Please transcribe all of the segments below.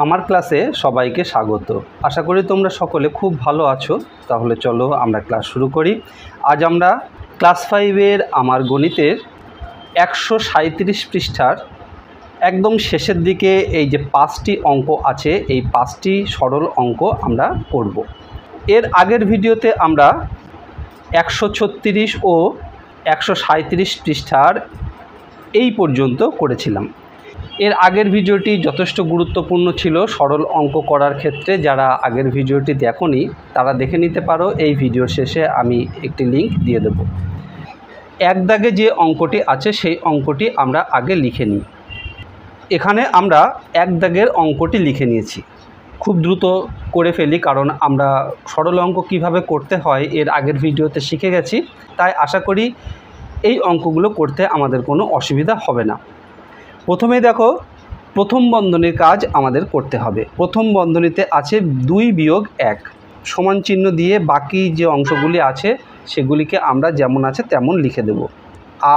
আমার ক্লাসে সবাইকে স্বাগত। আশা করি তোমরা সকলে খুব ভালো আছো। তাহলে চলো আমরা ক্লাস শুরু করি। আজ আমরা ক্লাস 5-এর আমার গণিতের 137 পৃষ্ঠার একদম শেষের দিকে এই যে 5টি অঙ্ক আছে, এই 5টি সরল অঙ্ক আমরা করব। এর আগের ভিডিওতে আমরা 136 ও 137 পৃষ্ঠার এই পর্যন্ত করেছিলাম। এর আগের ভিডিওটি যথেষ্ট গুরুত্বপূর্ণ ছিল সরল অঙ্ক করার ক্ষেত্রে। যারা আগের ভিডিওটি দেখোনি তারা দেখে নিতে পারো। এই ভিডিওর শেষে আমি একটি লিংক দিয়ে দেব। এক দাগে যে অঙ্কটি আছে সেই অঙ্কটি আমরা আগে লিখে নিই। এখানে আমরা এক দাগের অঙ্কটি লিখে নিয়েছি। খুব দ্রুত করে ফেলি, কারণ আমরা সরল অঙ্ক কিভাবে করতে হয় এর আগের ভিডিওতে শিখে গেছি। তাই আশা করি এই অঙ্কগুলো করতে আমাদের কোনো অসুবিধা হবে না। প্রথমে দেখো, প্রথম বন্ধনীর কাজ আমাদের করতে হবে। প্রথম বন্ধনীতে আছে 2 বিয়োগ 1 সমান চিহ্ন দিয়ে বাকি যে অংশগুলি আছে সেগুলিকে আমরা যেমন আছে তেমন লিখে দেব।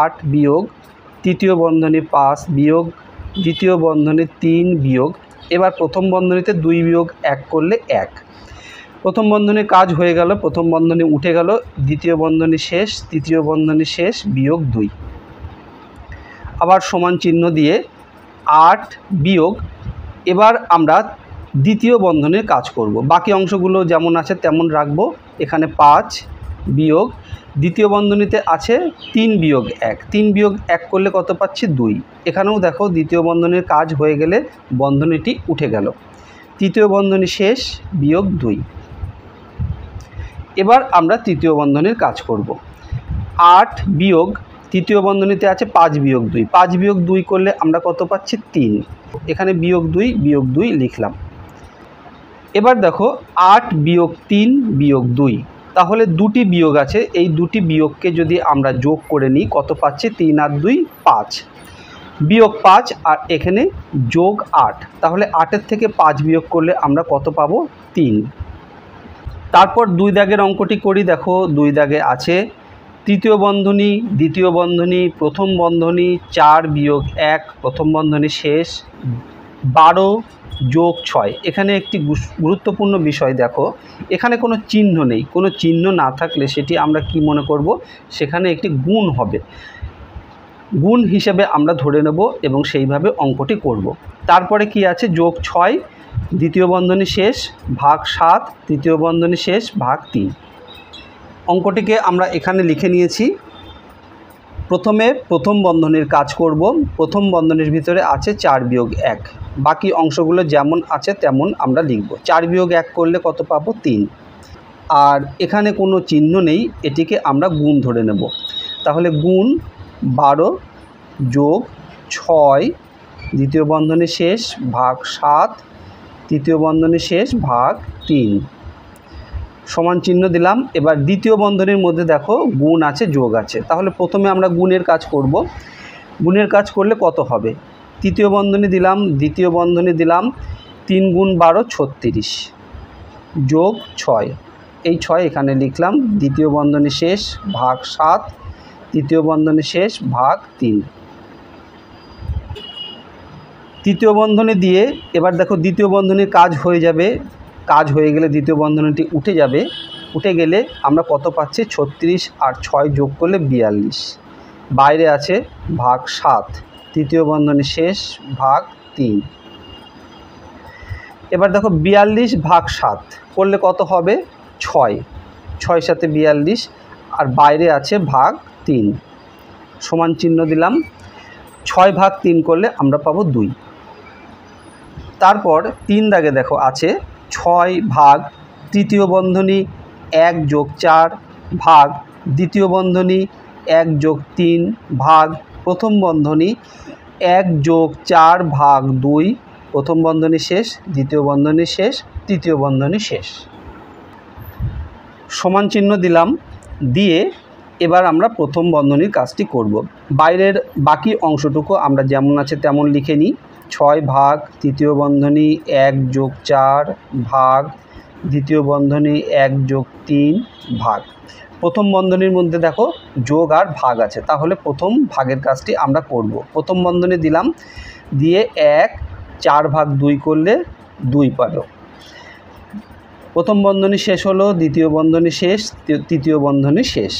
8 বিয়োগ তৃতীয় বন্ধনী 5 বিয়োগ দ্বিতীয় বন্ধনী 3 বিয়োগ, এবার প্রথম বন্ধনীতে 2 বিয়োগ 1 করলে 1। প্রথম বন্ধনীর কাজ হয়ে গেল, প্রথম বন্ধনী উঠে গেল, দ্বিতীয় বন্ধনী শেষ, তৃতীয় বন্ধনী শেষ, বিয়োগ 2। আবার সমান চিহ্ন দিয়ে 8 বিয়োগ, এবার আমরা দ্বিতীয় বন্ধনীর কাজ করব। বাকি অংশগুলো যেমন আছে তেমন রাখবো। এখানে 5 বিয়োগ দ্বিতীয় বন্ধনীতে আছে 3 বিয়োগ 1, 3 বিয়োগ 1 করলে কত পাচ্ছি 2। এখানেও দেখো দ্বিতীয় বন্ধনীর কাজ হয়ে গেলে বন্ধনীটি উঠে গেল, তৃতীয় বন্ধনী শেষ, বিয়োগ 2। এবার আমরা তৃতীয় বন্ধনীর কাজ করব। 8 বিয়োগ তৃতীয় বন্ধনীতে আছে 5 বিয়োগ 2, 5 বিয়োগ 2 করলে আমরা কত পাচ্ছি 3। এখানে বিয়োগ 2 লিখলাম। এবার দেখো 8 বিয়োগ 3 বিয়োগ 2, তাহলে দুটি বিয়োগ আছে। এই দুটি বিয়োগকে যদি আমরা যোগ করে নিই কত পাচ্ছি 3 আর 2 5, বিয়োগ 5 আর এখানে যোগ 8, তাহলে 8-এর থেকে 5 বিয়োগ করলে আমরা কত পাবো 3। তারপর 2 দাগের অঙ্কটি করি। দেখো 2 দাগে আছে তৃতীয় বন্ধনী, দ্বিতীয় বন্ধনী, প্রথম বন্ধনী, 4 বিয়োগ 1 প্রথম বন্ধনী শেষ, 12 যোগ 6। এখানে একটি গুরুত্বপূর্ণ বিষয় দেখো, এখানে কোনো চিহ্ন নেই। কোনো চিহ্ন না থাকলে সেটি আমরা কি মনে করব, সেখানে একটি গুণ হবে। গুণ হিসেবে আমরা ধরে নেব এবং সেইভাবে অঙ্কটি করব। তারপরে কি আছে, যোগ 6 দ্বিতীয় বন্ধনী শেষ, ভাগ 7 তৃতীয় বন্ধনী শেষ, ভাগ 3। অঙ্কটিকে আমরা এখানে লিখে নিয়েছি। প্রথমে প্রথম বন্ধনীর কাজ করব। প্রথম বন্ধনীর ভিতরে আছে 4 বিয়োগ 1, বাকি অংশগুলো যেমন আছে তেমন আমরা লিখব। 4 বিয়োগ 1 করলে কত পাবো 3। আর এখানে কোনো চিহ্ন নেই, এটিকে আমরা গুণ ধরে নেব। তাহলে গুণ 12 যোগ 6 দ্বিতীয় বন্ধনী শেষ, ভাগ 7 তৃতীয় বন্ধনী শেষ, ভাগ 3 সমান চিহ্ন দিলাম। এবার দ্বিতীয় বন্ধনীর মধ্যে দেখো গুণ আছে যোগ আছে, তাহলে প্রথমে আমরা গুণের কাজ করব। গুণের কাজ করলে কত হবে, তৃতীয় বন্ধনী দিলাম, দ্বিতীয় বন্ধনী দিলাম, 3 গুণ 12 36 যোগ 6, এই 6 এখানে লিখলাম, দ্বিতীয় বন্ধনী শেষ, ভাগ 7 তৃতীয় বন্ধনী শেষ, ভাগ 3। তৃতীয় বন্ধনী দিয়ে এবার দেখো দ্বিতীয় বন্ধনীর কাজ হয়ে যাবে। কাজ হয়ে গেলে দ্বিতীয় বন্ধনীটি উঠে যাবে। উঠে গেলে আমরা কত পাচ্ছি 36 আর 6 যোগ করলে 42, বাইরে আছে ভাগ 7 তৃতীয় বন্ধনী শেষ, ভাগ 3। এবার দেখো 42 ভাগ 7 করলে কত হবে 6, 6 সাথে 42 আর বাইরে আছে ভাগ 3 সমান চিহ্ন দিলাম। 6 ভাগ 3 করলে আমরা পাবো 2। তারপর 3 দাগে দেখো আছে 6 ভাগ তৃতীয় বন্ধনী 1 যোগ 4 ভাগ দ্বিতীয় বন্ধনী 1 যোগ 3 ভাগ প্রথম বন্ধনী 1 যোগ 4 ভাগ 2 প্রথম বন্ধনী শেষ, দ্বিতীয় বন্ধনী শেষ, তৃতীয় বন্ধনী শেষ। সমান চিহ্ন দিলাম। দিয়ে এবার আমরা প্রথম বন্ধনীর কাজটি করব। বাইরের বাকি অংশটুকু আমরা যেমন আছে তেমন লিখে নিই। 6 ভাগ তৃতীয় বন্ধনী 1 যোগ 4 ভাগ দ্বিতীয় বন্ধনী 1 যোগ 3 ভাগ প্রথম বন্ধনীর মধ্যে দেখো যোগ আর ভাগ আছে, তাহলে প্রথম ভাগের কাজটি আমরা করব। প্রথম বন্ধনী দিলাম, দিয়ে 1 4 ভাগ 2 করলে 2 পেল। প্রথম বন্ধনী শেষ হলো, দ্বিতীয় বন্ধনী শেষ, তৃতীয় বন্ধনী শেষ।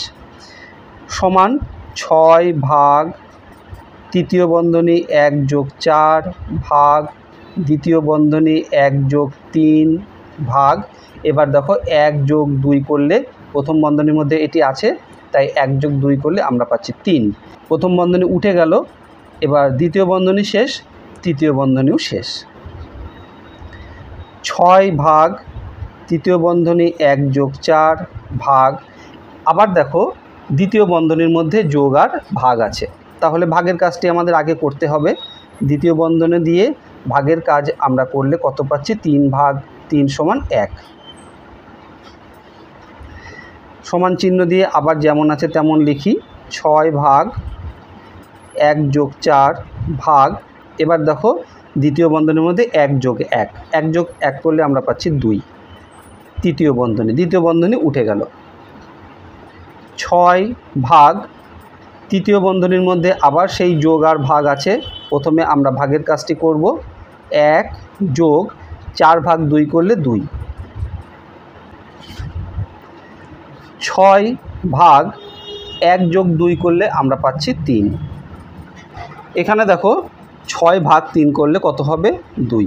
সমান 6 ভাগ তৃতীয় বন্ধনী 1 যোগ 4 ভাগ দ্বিতীয় বন্ধনী 1 যোগ 3 ভাগ, এবার দেখো 1 যোগ 2 করলে প্রথম বন্ধনীর মধ্যে এটি আছে, তাই 1 যোগ 2 করলে আমরা পাচ্ছি 3। প্রথম বন্ধনী উঠে গেল, এবার দ্বিতীয় বন্ধনী শেষ, তৃতীয় বন্ধনীও শেষ। 6 ভাগ তৃতীয় বন্ধনী 1 যোগ 4 ভাগ, আবার দেখো দ্বিতীয় বন্ধনীর মধ্যে যোগ আর ভাগ আছে, তাহলে ভাগের কাজটি আমাদের আগে করতে হবে। দ্বিতীয় বন্ধনী দিয়ে ভাগের কাজ আমরা করলে কত পাচ্ছি? 3 ভাগ 3 সমান 1। সমান চিহ্ন দিয়ে আবার যেমন আছে তেমন লিখি, 6 ভাগ 1 যোগ 4 ভাগ, এবার দেখো দ্বিতীয় বন্ধনীর মধ্যে 1 যোগ 1, 1 যোগ 1 করলে আমরা পাচ্ছি 2। তৃতীয় বন্ধনী, দ্বিতীয় বন্ধনী উঠে গেল। 6 ভাগ তৃতীয় বন্ধনীর মধ্যে আবার সেই যোগ আর ভাগ আছে, প্রথমে আমরা ভাগের কাজটি করব। 1 যোগ 4 ভাগ 2 করলে 2। 6 ভাগ 1 যোগ 2 করলে আমরা পাচ্ছি 3। এখানে দেখো 6 ভাগ 3 করলে কত হবে? 2।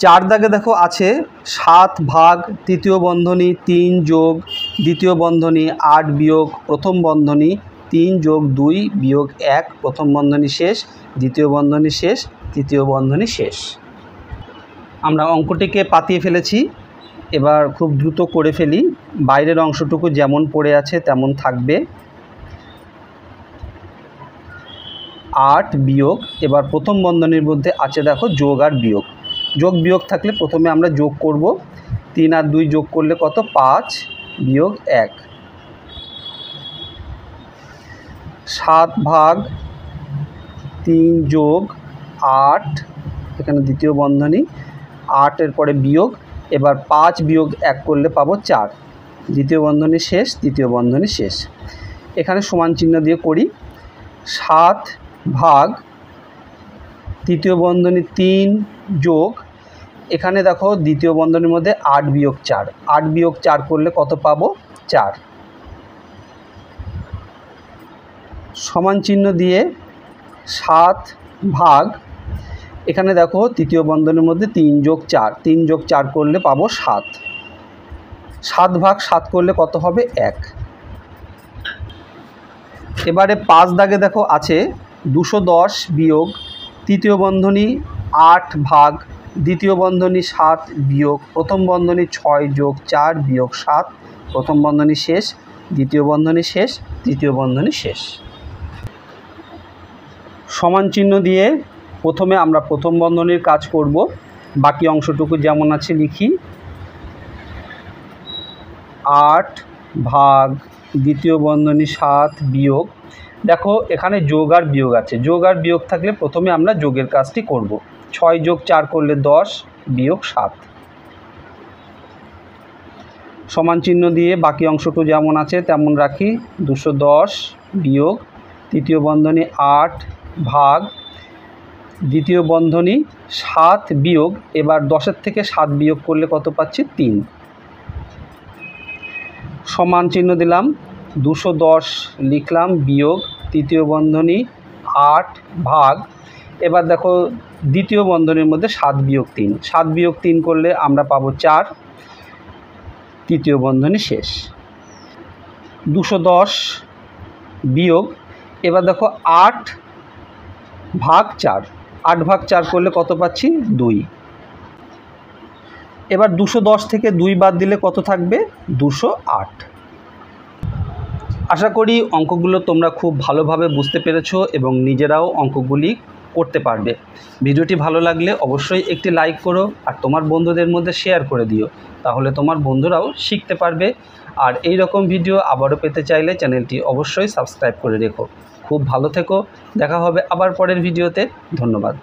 4 দাগে দেখো আছে 7 ভাগ তৃতীয় বন্ধনী 3 যোগ দ্বিতীয় বন্ধনী 8 বিয়োগ প্রথম বন্ধনী 3 যোগ 2 বিয়োগ 1, প্রথম বন্ধনী শেষ, দ্বিতীয় বন্ধনী শেষ, তৃতীয় বন্ধনী শেষ। আমরা অঙ্কটিকে পাতিয়ে ফেলেছি, এবার খুব দ্রুত করে ফেলি। বাইরের অংশটুকু যেমন পড়ে আছে তেমন থাকবে। 8 বিয়োগ, এবার প্রথম বন্ধনীর মধ্যে আছে দেখো যোগ আর বিয়োগ, যোগ বিয়োগ থাকলে প্রথমে আমরা যোগ করব। 3 আর 2 যোগ করলে কত? 5 বিয়োগ 1। 7 ভাগ 3 যোগ 8, এখানে দ্বিতীয় বন্ধনী, 8 এর পরে বিয়োগ, এবার 5 বিয়োগ 1 করলে পাবো 4। দ্বিতীয় বন্ধনী শেষ, তৃতীয় বন্ধনী শেষ। এখানে সমান চিহ্ন দিয়ে করি। 7 ভাগ তৃতীয় বন্ধনী 3 যোগ, এখানে দেখো দ্বিতীয় বন্ধনীর মধ্যে 8 বিয়োগ 4, 8 বিয়োগ 4 করলে কত পাবো? 4। সমান চিহ্ন দিয়ে 7 ভাগ, এখানে দেখো তৃতীয় বন্ধনীর মধ্যে 3 যোগ 4, 3 যোগ 4 করলে পাবো 7। 7 ভাগ 7 করলে কত হবে? 1। এবারে 5 দাগে দেখো আছে 210 বিয়োগ তৃতীয় বন্ধনী 8 ভাগ দ্বিতীয় বন্ধনী 7 বিয়োগ প্রথম বন্ধনী 6 যোগ 4 বিয়োগ 7, প্রথম বন্ধনী শেষ, দ্বিতীয় বন্ধনী শেষ, তৃতীয় বন্ধনী শেষ। সমান চিহ্ন দিয়ে প্রথমে আমরা প্রথম বন্ধনীর কাজ করব, বাকি অংশটুকু যেমন আছে লিখি। 8 ভাগ দ্বিতীয় বন্ধনী 7 বিয়োগ, দেখো এখানে যোগ আর বিয়োগ আছে, যোগ আর বিয়োগ থাকলে প্রথমে আমরা যোগের কাজটি করব। 6 যোগ 4 করলে 10 বিয়োগ 7। সমান চিহ্ন দিয়ে বাকি অংশটুকু যেমন আছে তেমন রাখি। 210 বিয়োগ তৃতীয় বন্ধনী 8 ভাগ দ্বিতীয় বন্ধনী 7 বিয়োগ, এবার 10-এর থেকে 7 বিয়োগ করলে কত পাচ্ছি? 3। সমান চিহ্ন দিলাম, 210 লিখলাম বিয়োগ তৃতীয় বন্ধনী 8 ভাগ, এবার দেখো দ্বিতীয় বন্ধনীর মধ্যে 7 বিয়োগ 3, 7 বিয়োগ 3 করলে আমরা পাবো 4, তৃতীয় বন্ধনী শেষ। 210 বিয়োগ, এবার দেখো 8 ভাগ 4, 8 ভাগ 4 করলে কত পাচ্ছি? 2। এবার 210 থেকে 2 বাদ দিলে কত থাকবে? 208। আশা করি অঙ্কগুলো তোমরা খুব ভালোভাবে বুঝতে পেরেছো এবং নিজেরাও অঙ্কগুলি করতে পারবে। ভিডিওটি ভালো লাগলে অবশ্যই একটি লাইক করো আর তোমার বন্ধুদের মধ্যে শেয়ার করে দিও, তাহলে তোমার বন্ধুরাও শিখতে পারবে। আর এই রকম ভিডিও আবারও পেতে চাইলে চ্যানেলটি অবশ্যই সাবস্ক্রাইব করে রেখো। খুব ভালো থেকো, দেখা হবে আবার পরের ভিডিওতে। ধন্যবাদ।